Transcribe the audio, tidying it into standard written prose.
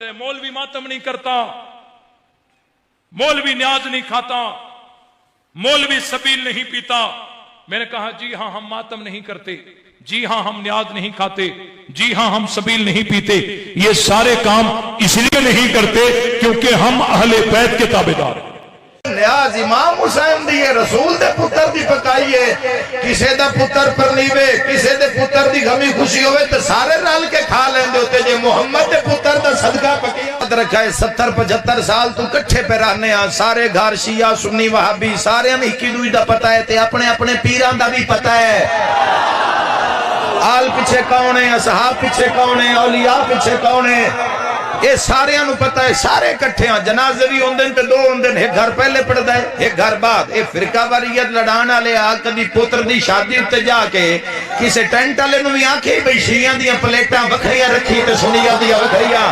मौलवी मातम नहीं करता, मौलवी न्याज नहीं खाता, मौलवी सबील नहीं पीता। मैंने कहा जी हां हम मातम नहीं करते, जी हां हम न्याज नहीं खाते, जी हां हम सबील नहीं पीते। ये सारे काम इसलिए नहीं करते क्योंकि हम अहले बैत के ताबेदार हैं। न्याज इमाम हुसैन दी है, रसूल दे पुत्र दी पकाई है। किसे दा पुत्र परनीवे, किसे दे पुत्र दी गमी खुशी होवे तो सारे रल के खा लेंदे होते। जे मुहम्मद दे पुत्र दा सदका पकिया रखा है 70-75 साल तू कट्ठे पे रहने आ, सारे घर शिया सुन्नी वहाबी सारे में हिकी दूई दा पता है ते अपने अपने पीरां दा भी पता है। आल पिछे कौन है, असहाब पिछे कौन है, औलिया पिछे कौन है, ये सारे पता है। सारे इकट्ठे हैं, जनाजे भी होंदे ते दो होंदे, एक घर पहले पड़दा है एक घर बाद। ये फिरका वारियत लड़ाण वाले आ कदी पुत्र दी शादी उत्ते जाके किसे टेंट वाले नु भी आखे भाई शियां दी प्लेटां वखरियां रखी ते सुनियां दी वखरियां।